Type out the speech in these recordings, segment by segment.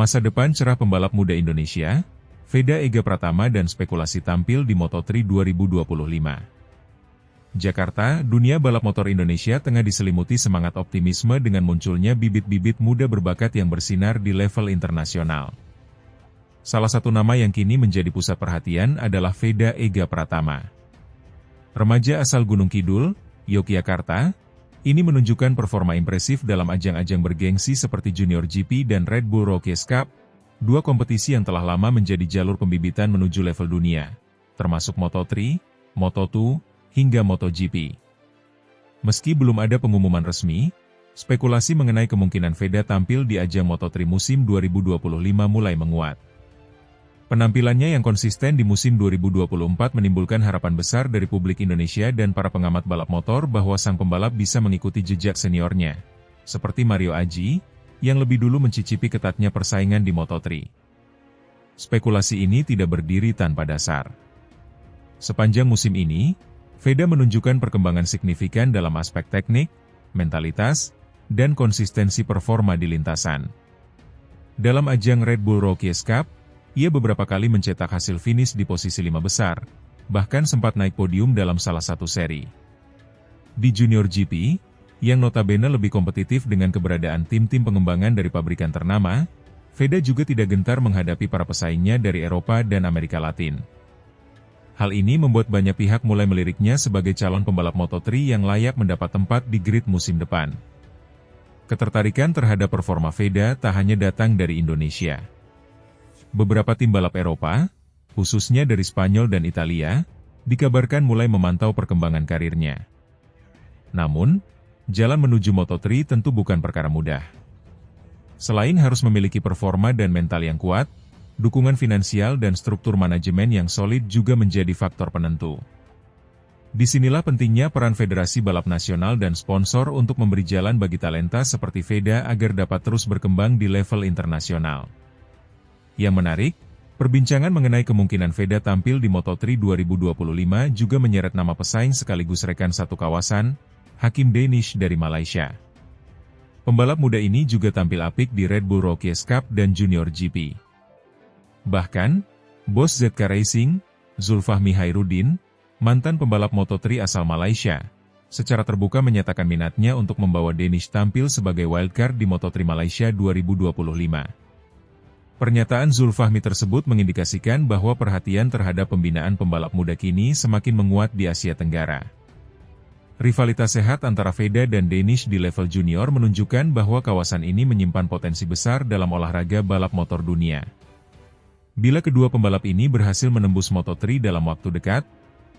Masa depan cerah pembalap muda Indonesia, Veda Ega Pratama dan spekulasi tampil di Moto3 2025. Jakarta, dunia balap motor Indonesia tengah diselimuti semangat optimisme dengan munculnya bibit-bibit muda berbakat yang bersinar di level internasional. Salah satu nama yang kini menjadi pusat perhatian adalah Veda Ega Pratama. Remaja asal Gunung Kidul, Yogyakarta, ini menunjukkan performa impresif dalam ajang-ajang bergengsi seperti Junior GP dan Red Bull Rookies Cup, dua kompetisi yang telah lama menjadi jalur pembibitan menuju level dunia, termasuk Moto3, Moto2, hingga MotoGP. Meski belum ada pengumuman resmi, spekulasi mengenai kemungkinan Veda tampil di ajang Moto3 musim 2025 mulai menguat. Penampilannya yang konsisten di musim 2024 menimbulkan harapan besar dari publik Indonesia dan para pengamat balap motor bahwa sang pembalap bisa mengikuti jejak seniornya, seperti Mario Aji, yang lebih dulu mencicipi ketatnya persaingan di Moto3. Spekulasi ini tidak berdiri tanpa dasar. Sepanjang musim ini, Veda menunjukkan perkembangan signifikan dalam aspek teknik, mentalitas, dan konsistensi performa di lintasan. Dalam ajang Red Bull Rookies Cup, ia beberapa kali mencetak hasil finish di posisi 5 besar, bahkan sempat naik podium dalam salah satu seri. Di Junior GP, yang notabene lebih kompetitif dengan keberadaan tim-tim pengembangan dari pabrikan ternama, Veda juga tidak gentar menghadapi para pesaingnya dari Eropa dan Amerika Latin. Hal ini membuat banyak pihak mulai meliriknya sebagai calon pembalap Moto3 yang layak mendapat tempat di grid musim depan. Ketertarikan terhadap performa Veda tak hanya datang dari Indonesia. Beberapa tim balap Eropa, khususnya dari Spanyol dan Italia, dikabarkan mulai memantau perkembangan karirnya. Namun, jalan menuju Moto3 tentu bukan perkara mudah. Selain harus memiliki performa dan mental yang kuat, dukungan finansial dan struktur manajemen yang solid juga menjadi faktor penentu. Disinilah pentingnya peran Federasi Balap Nasional dan sponsor untuk memberi jalan bagi talenta seperti Veda agar dapat terus berkembang di level internasional. Yang menarik, perbincangan mengenai kemungkinan Veda tampil di Moto3 2025 juga menyeret nama pesaing sekaligus rekan satu kawasan, Hakim Danish dari Malaysia. Pembalap muda ini juga tampil apik di Red Bull Rookies Cup dan Junior GP. Bahkan, bos ZK Racing, Zulfahmi Hairudin, mantan pembalap Moto3 asal Malaysia, secara terbuka menyatakan minatnya untuk membawa Danish tampil sebagai wildcard di Moto3 Malaysia 2025. Pernyataan Zulfahmi tersebut mengindikasikan bahwa perhatian terhadap pembinaan pembalap muda kini semakin menguat di Asia Tenggara. Rivalitas sehat antara Veda dan Danish di level junior menunjukkan bahwa kawasan ini menyimpan potensi besar dalam olahraga balap motor dunia. Bila kedua pembalap ini berhasil menembus Moto3 dalam waktu dekat,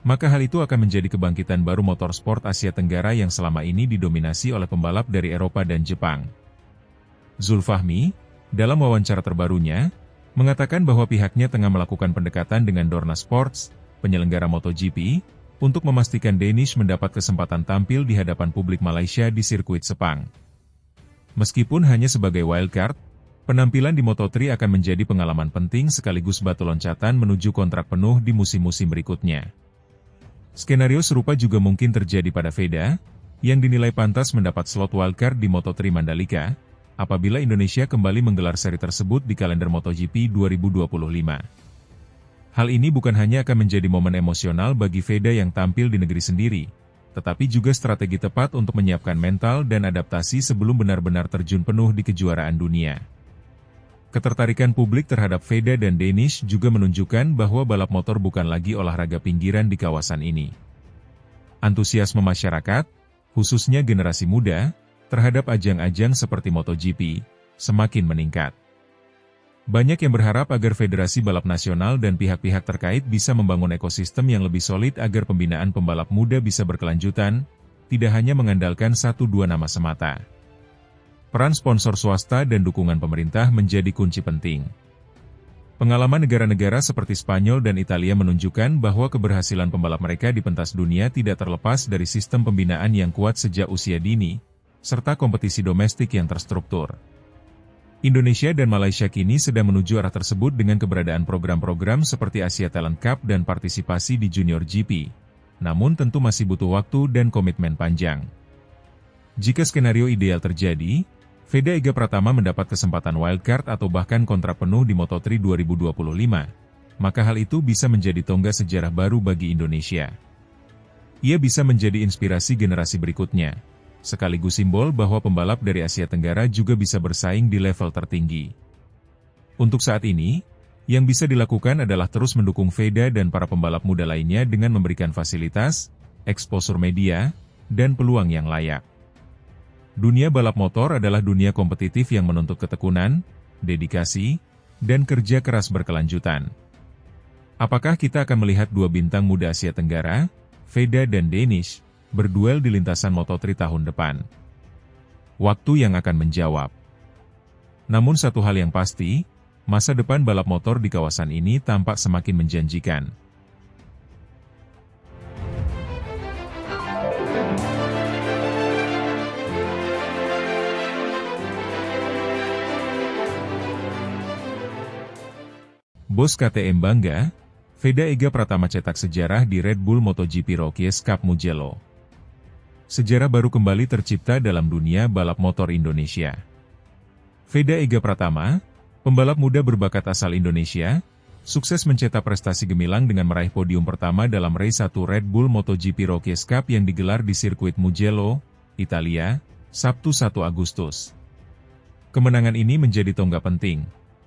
maka hal itu akan menjadi kebangkitan baru motorsport Asia Tenggara yang selama ini didominasi oleh pembalap dari Eropa dan Jepang. Zulfahmi, dalam wawancara terbarunya, mengatakan bahwa pihaknya tengah melakukan pendekatan dengan Dorna Sports, penyelenggara MotoGP, untuk memastikan Danish mendapat kesempatan tampil di hadapan publik Malaysia di sirkuit Sepang. Meskipun hanya sebagai wildcard, penampilan di Moto3 akan menjadi pengalaman penting sekaligus batu loncatan menuju kontrak penuh di musim-musim berikutnya. Skenario serupa juga mungkin terjadi pada Veda, yang dinilai pantas mendapat slot wildcard di Moto3 Mandalika, apabila Indonesia kembali menggelar seri tersebut di kalender MotoGP 2025. Hal ini bukan hanya akan menjadi momen emosional bagi Veda yang tampil di negeri sendiri, tetapi juga strategi tepat untuk menyiapkan mental dan adaptasi sebelum benar-benar terjun penuh di kejuaraan dunia. Ketertarikan publik terhadap Veda dan Danish juga menunjukkan bahwa balap motor bukan lagi olahraga pinggiran di kawasan ini. Antusiasme masyarakat, khususnya generasi muda, terhadap ajang-ajang seperti MotoGP, semakin meningkat. Banyak yang berharap agar Federasi Balap Nasional dan pihak-pihak terkait bisa membangun ekosistem yang lebih solid agar pembinaan pembalap muda bisa berkelanjutan, tidak hanya mengandalkan 1-2 nama semata. Peran sponsor swasta dan dukungan pemerintah menjadi kunci penting. Pengalaman negara-negara seperti Spanyol dan Italia menunjukkan bahwa keberhasilan pembalap mereka di pentas dunia tidak terlepas dari sistem pembinaan yang kuat sejak usia dini, serta kompetisi domestik yang terstruktur. Indonesia dan Malaysia kini sedang menuju arah tersebut dengan keberadaan program-program seperti Asia Talent Cup dan partisipasi di Junior GP. Namun tentu masih butuh waktu dan komitmen panjang. Jika skenario ideal terjadi, Veda Ega Pratama mendapat kesempatan wildcard atau bahkan kontrak penuh di Moto3 2025, maka hal itu bisa menjadi tonggak sejarah baru bagi Indonesia. Ia bisa menjadi inspirasi generasi berikutnya, sekaligus simbol bahwa pembalap dari Asia Tenggara juga bisa bersaing di level tertinggi. Untuk saat ini, yang bisa dilakukan adalah terus mendukung Veda dan para pembalap muda lainnya dengan memberikan fasilitas, eksposur media, dan peluang yang layak. Dunia balap motor adalah dunia kompetitif yang menuntut ketekunan, dedikasi, dan kerja keras berkelanjutan. Apakah kita akan melihat dua bintang muda Asia Tenggara, Veda dan Danish, berduel di lintasan Moto3 tahun depan? Waktu yang akan menjawab. Namun satu hal yang pasti, masa depan balap motor di kawasan ini tampak semakin menjanjikan. Bos KTM bangga, Veda Ega Pratama cetak sejarah di Red Bull MotoGP Rookies Cup Mugello. Sejarah baru kembali tercipta dalam dunia balap motor Indonesia. Veda Ega Pratama, pembalap muda berbakat asal Indonesia, sukses mencetak prestasi gemilang dengan meraih podium pertama dalam race 1 Red Bull MotoGP Rookies Cup yang digelar di sirkuit Mugello, Italia, Sabtu 1 Agustus. Kemenangan ini menjadi tonggak penting,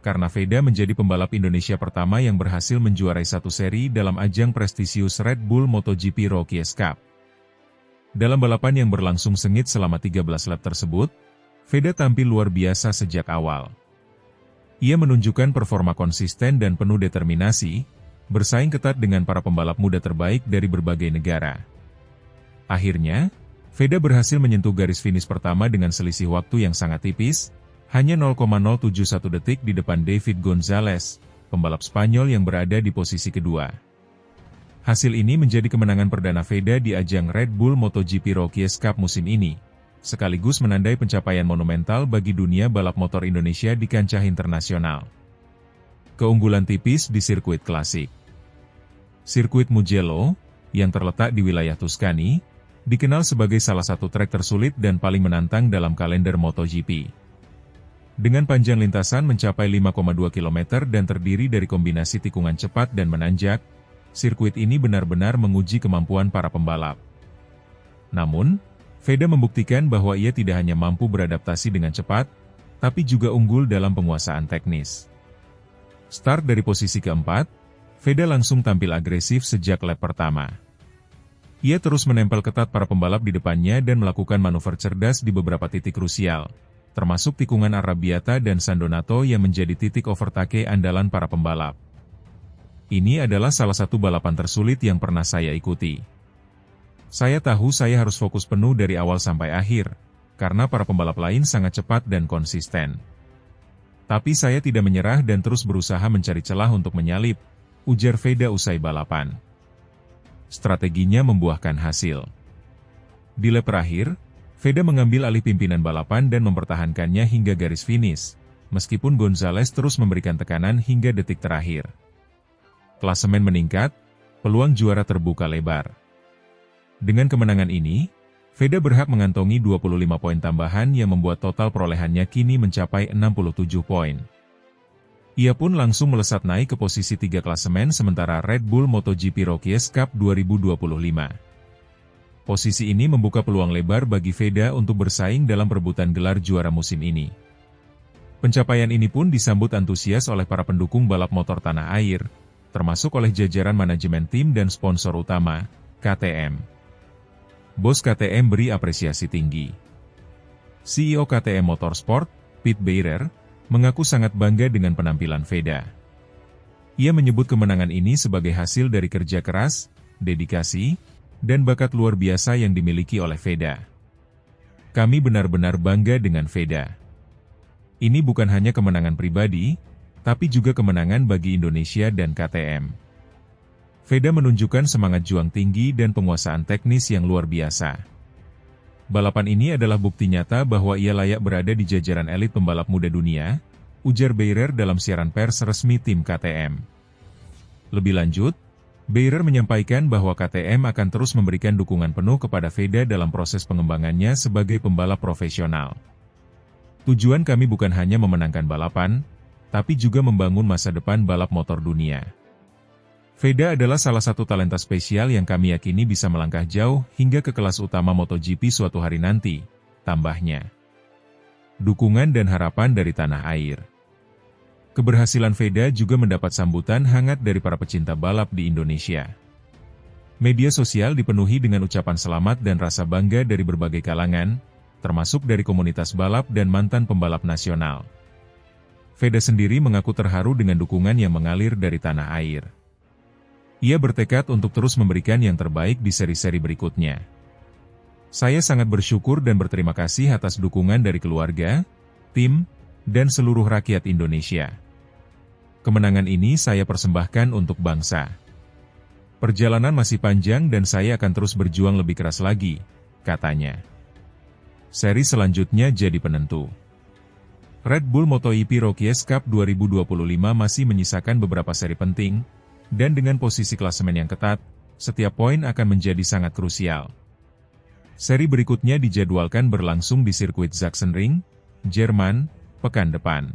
karena Veda menjadi pembalap Indonesia pertama yang berhasil menjuarai satu seri dalam ajang prestisius Red Bull MotoGP Rookies Cup. Dalam balapan yang berlangsung sengit selama 13 lap tersebut, Veda tampil luar biasa sejak awal. Ia menunjukkan performa konsisten dan penuh determinasi, bersaing ketat dengan para pembalap muda terbaik dari berbagai negara. Akhirnya, Veda berhasil menyentuh garis finish pertama dengan selisih waktu yang sangat tipis, hanya 0,071 detik di depan David Gonzalez, pembalap Spanyol yang berada di posisi kedua. Hasil ini menjadi kemenangan perdana Veda di ajang Red Bull MotoGP Rookies Cup musim ini, sekaligus menandai pencapaian monumental bagi dunia balap motor Indonesia di kancah internasional. Keunggulan tipis di sirkuit klasik. Sirkuit Mugello, yang terletak di wilayah Tuscany, dikenal sebagai salah satu trek tersulit dan paling menantang dalam kalender MotoGP. Dengan panjang lintasan mencapai 5,2 km dan terdiri dari kombinasi tikungan cepat dan menanjak, sirkuit ini benar-benar menguji kemampuan para pembalap. Namun, Veda membuktikan bahwa ia tidak hanya mampu beradaptasi dengan cepat, tapi juga unggul dalam penguasaan teknis. Start dari posisi keempat, Veda langsung tampil agresif sejak lap pertama. Ia terus menempel ketat para pembalap di depannya dan melakukan manuver cerdas di beberapa titik krusial, termasuk tikungan Arrabbiata dan San Donato yang menjadi titik overtake andalan para pembalap. Ini adalah salah satu balapan tersulit yang pernah saya ikuti. Saya tahu saya harus fokus penuh dari awal sampai akhir, karena para pembalap lain sangat cepat dan konsisten. Tapi saya tidak menyerah dan terus berusaha mencari celah untuk menyalip, ujar Veda usai balapan. Strateginya membuahkan hasil. Di lap terakhir, Veda mengambil alih pimpinan balapan dan mempertahankannya hingga garis finish, meskipun Gonzalez terus memberikan tekanan hingga detik terakhir. Klasemen meningkat, peluang juara terbuka lebar. Dengan kemenangan ini, Veda berhak mengantongi 25 poin tambahan yang membuat total perolehannya kini mencapai 67 poin. Ia pun langsung melesat naik ke posisi 3 klasemen sementara Red Bull MotoGP Rookies Cup 2025. Posisi ini membuka peluang lebar bagi Veda untuk bersaing dalam perebutan gelar juara musim ini. Pencapaian ini pun disambut antusias oleh para pendukung balap motor tanah air, termasuk oleh jajaran manajemen tim dan sponsor utama, KTM. Bos KTM beri apresiasi tinggi. CEO KTM Motorsport, Pete Beirer, mengaku sangat bangga dengan penampilan Veda. Ia menyebut kemenangan ini sebagai hasil dari kerja keras, dedikasi, dan bakat luar biasa yang dimiliki oleh Veda. Kami benar-benar bangga dengan Veda. Ini bukan hanya kemenangan pribadi, tapi juga kemenangan bagi Indonesia dan KTM. Veda menunjukkan semangat juang tinggi dan penguasaan teknis yang luar biasa. Balapan ini adalah bukti nyata bahwa ia layak berada di jajaran elit pembalap muda dunia, ujar Beirer dalam siaran pers resmi tim KTM. Lebih lanjut, Beirer menyampaikan bahwa KTM akan terus memberikan dukungan penuh kepada Veda dalam proses pengembangannya sebagai pembalap profesional. Tujuan kami bukan hanya memenangkan balapan, tapi juga membangun masa depan balap motor dunia. Veda adalah salah satu talenta spesial yang kami yakini bisa melangkah jauh hingga ke kelas utama MotoGP suatu hari nanti, tambahnya. Dukungan dan harapan dari tanah air. Keberhasilan Veda juga mendapat sambutan hangat dari para pecinta balap di Indonesia. Media sosial dipenuhi dengan ucapan selamat dan rasa bangga dari berbagai kalangan, termasuk dari komunitas balap dan mantan pembalap nasional. Veda sendiri mengaku terharu dengan dukungan yang mengalir dari tanah air. Ia bertekad untuk terus memberikan yang terbaik di seri-seri berikutnya. Saya sangat bersyukur dan berterima kasih atas dukungan dari keluarga, tim, dan seluruh rakyat Indonesia. Kemenangan ini saya persembahkan untuk bangsa. Perjalanan masih panjang dan saya akan terus berjuang lebih keras lagi, katanya. Seri selanjutnya jadi penentu. Red Bull MotoGP Rookies Cup 2025 masih menyisakan beberapa seri penting, dan dengan posisi klasemen yang ketat, setiap poin akan menjadi sangat krusial. Seri berikutnya dijadwalkan berlangsung di sirkuit Sachsenring, Jerman, pekan depan.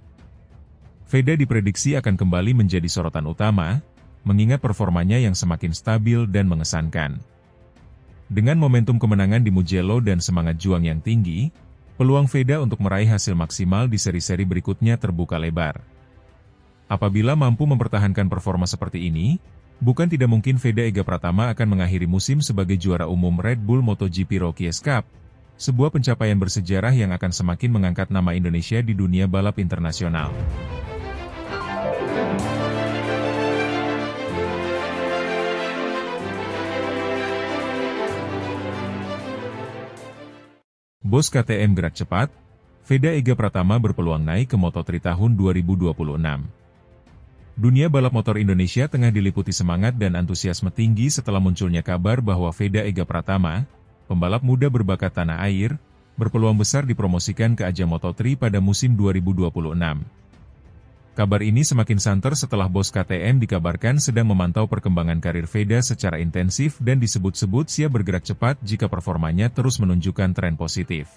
Veda diprediksi akan kembali menjadi sorotan utama, mengingat performanya yang semakin stabil dan mengesankan. Dengan momentum kemenangan di Mugello dan semangat juang yang tinggi, peluang Veda untuk meraih hasil maksimal di seri-seri berikutnya terbuka lebar. Apabila mampu mempertahankan performa seperti ini, bukan tidak mungkin Veda Ega Pratama akan mengakhiri musim sebagai juara umum Red Bull MotoGP Rookies Cup, sebuah pencapaian bersejarah yang akan semakin mengangkat nama Indonesia di dunia balap internasional. Bos KTM gerak cepat, Veda Ega Pratama berpeluang naik ke Moto3 tahun 2026. Dunia balap motor Indonesia tengah diliputi semangat dan antusiasme tinggi setelah munculnya kabar bahwa Veda Ega Pratama, pembalap muda berbakat tanah air, berpeluang besar dipromosikan ke ajang Moto3 pada musim 2026. Kabar ini semakin santer setelah bos KTM dikabarkan sedang memantau perkembangan karir Veda secara intensif dan disebut-sebut siap bergerak cepat jika performanya terus menunjukkan tren positif.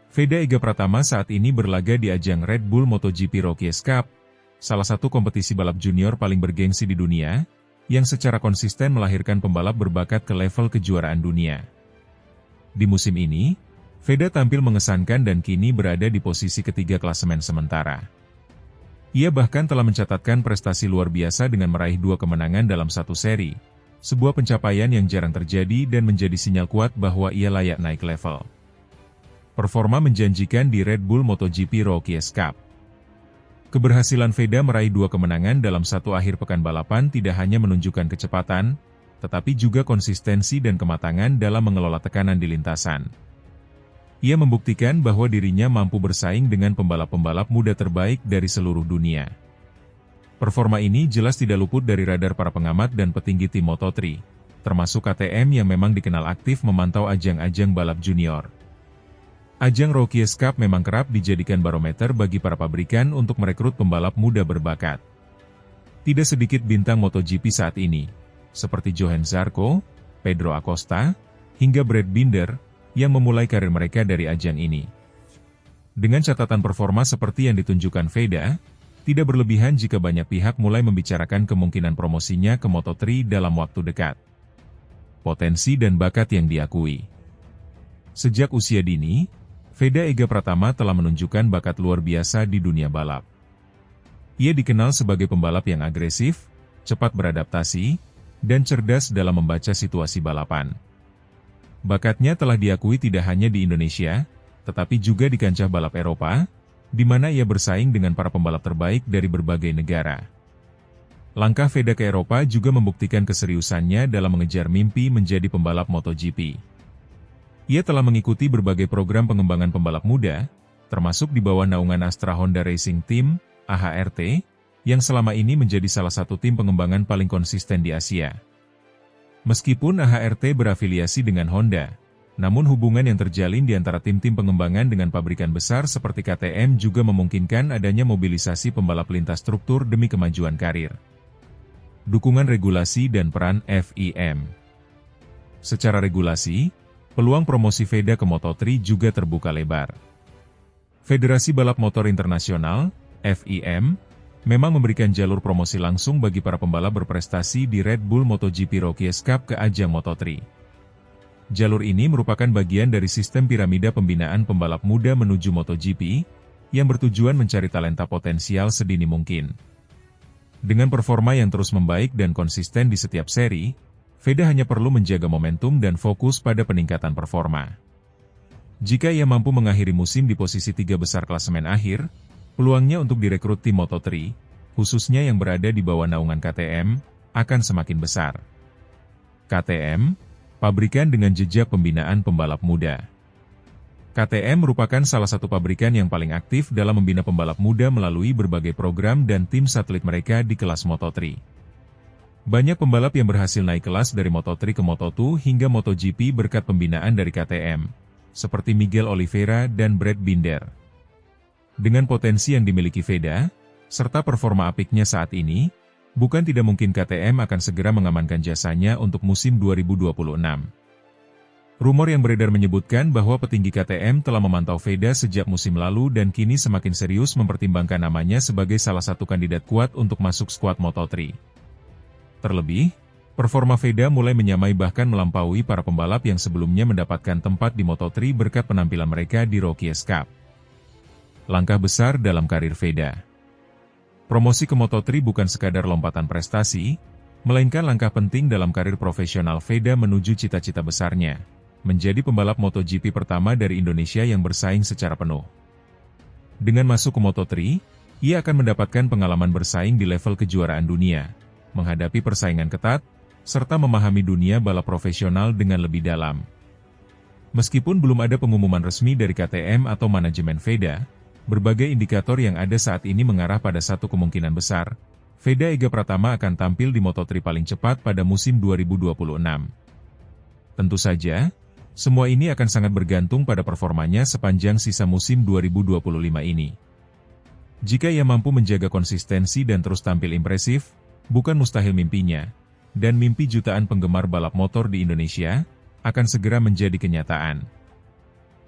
Veda Ega Pratama saat ini berlaga di ajang Red Bull MotoGP Rookies Cup, salah satu kompetisi balap junior paling bergengsi di dunia, yang secara konsisten melahirkan pembalap berbakat ke level kejuaraan dunia. Di musim ini, Veda tampil mengesankan dan kini berada di posisi ketiga klasemen sementara. Ia bahkan telah mencatatkan prestasi luar biasa dengan meraih 2 kemenangan dalam satu seri, sebuah pencapaian yang jarang terjadi dan menjadi sinyal kuat bahwa ia layak naik level. Performa menjanjikan di Red Bull MotoGP Rookies Cup. Keberhasilan Veda meraih 2 kemenangan dalam satu akhir pekan balapan tidak hanya menunjukkan kecepatan, tetapi juga konsistensi dan kematangan dalam mengelola tekanan di lintasan. Ia membuktikan bahwa dirinya mampu bersaing dengan pembalap-pembalap muda terbaik dari seluruh dunia. Performa ini jelas tidak luput dari radar para pengamat dan petinggi tim Moto3, termasuk KTM yang memang dikenal aktif memantau ajang-ajang balap junior. Ajang Rookies Cup memang kerap dijadikan barometer bagi para pabrikan untuk merekrut pembalap muda berbakat. Tidak sedikit bintang MotoGP saat ini, seperti Johan Zarco, Pedro Acosta, hingga Brad Binder, yang memulai karir mereka dari ajang ini. Dengan catatan performa seperti yang ditunjukkan Veda, tidak berlebihan jika banyak pihak mulai membicarakan kemungkinan promosinya ke Moto3 dalam waktu dekat. Potensi dan bakat yang diakui. Sejak usia dini, Veda Ega Pratama telah menunjukkan bakat luar biasa di dunia balap. Ia dikenal sebagai pembalap yang agresif, cepat beradaptasi, dan cerdas dalam membaca situasi balapan. Bakatnya telah diakui tidak hanya di Indonesia, tetapi juga di kancah balap Eropa, di mana ia bersaing dengan para pembalap terbaik dari berbagai negara. Langkah Veda ke Eropa juga membuktikan keseriusannya dalam mengejar mimpi menjadi pembalap MotoGP. Ia telah mengikuti berbagai program pengembangan pembalap muda, termasuk di bawah naungan Astra Honda Racing Team, AHRT, yang selama ini menjadi salah satu tim pengembangan paling konsisten di Asia. Meskipun AHRT berafiliasi dengan Honda, namun hubungan yang terjalin di antara tim-tim pengembangan dengan pabrikan besar seperti KTM juga memungkinkan adanya mobilisasi pembalap lintas struktur demi kemajuan karir. Dukungan regulasi dan peran FIM. Secara regulasi, peluang promosi Veda ke Moto3 juga terbuka lebar. Federasi Balap Motor Internasional, FIM, memang memberikan jalur promosi langsung bagi para pembalap berprestasi di Red Bull MotoGP Rookies Cup ke ajang Moto3. Jalur ini merupakan bagian dari sistem piramida pembinaan pembalap muda menuju MotoGP, yang bertujuan mencari talenta potensial sedini mungkin. Dengan performa yang terus membaik dan konsisten di setiap seri, Veda hanya perlu menjaga momentum dan fokus pada peningkatan performa. Jika ia mampu mengakhiri musim di posisi 3 besar klasemen akhir, peluangnya untuk direkrut tim Moto3, khususnya yang berada di bawah naungan KTM, akan semakin besar. KTM, pabrikan dengan jejak pembinaan pembalap muda. KTM merupakan salah satu pabrikan yang paling aktif dalam membina pembalap muda melalui berbagai program dan tim satelit mereka di kelas Moto3. Banyak pembalap yang berhasil naik kelas dari Moto3 ke Moto2 hingga MotoGP berkat pembinaan dari KTM, seperti Miguel Oliveira dan Brad Binder. Dengan potensi yang dimiliki Veda, serta performa apiknya saat ini, bukan tidak mungkin KTM akan segera mengamankan jasanya untuk musim 2026. Rumor yang beredar menyebutkan bahwa petinggi KTM telah memantau Veda sejak musim lalu dan kini semakin serius mempertimbangkan namanya sebagai salah satu kandidat kuat untuk masuk skuad Moto3. Terlebih, performa Veda mulai menyamai bahkan melampaui para pembalap yang sebelumnya mendapatkan tempat di Moto3 berkat penampilan mereka di Rookies Cup. Langkah besar dalam karir Veda. Promosi ke Moto3 bukan sekadar lompatan prestasi, melainkan langkah penting dalam karir profesional Veda menuju cita-cita besarnya, menjadi pembalap MotoGP pertama dari Indonesia yang bersaing secara penuh. Dengan masuk ke Moto3, ia akan mendapatkan pengalaman bersaing di level kejuaraan dunia, menghadapi persaingan ketat, serta memahami dunia balap profesional dengan lebih dalam. Meskipun belum ada pengumuman resmi dari KTM atau manajemen Veda, berbagai indikator yang ada saat ini mengarah pada satu kemungkinan besar, Veda Ega Pratama akan tampil di Moto3 paling cepat pada musim 2026. Tentu saja, semua ini akan sangat bergantung pada performanya sepanjang sisa musim 2025 ini. Jika ia mampu menjaga konsistensi dan terus tampil impresif, bukan mustahil mimpinya, dan mimpi jutaan penggemar balap motor di Indonesia, akan segera menjadi kenyataan.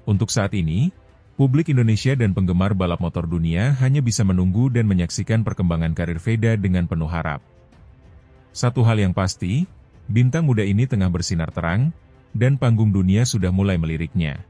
Untuk saat ini, publik Indonesia dan penggemar balap motor dunia hanya bisa menunggu dan menyaksikan perkembangan karir Veda dengan penuh harap. Satu hal yang pasti, bintang muda ini tengah bersinar terang, dan panggung dunia sudah mulai meliriknya.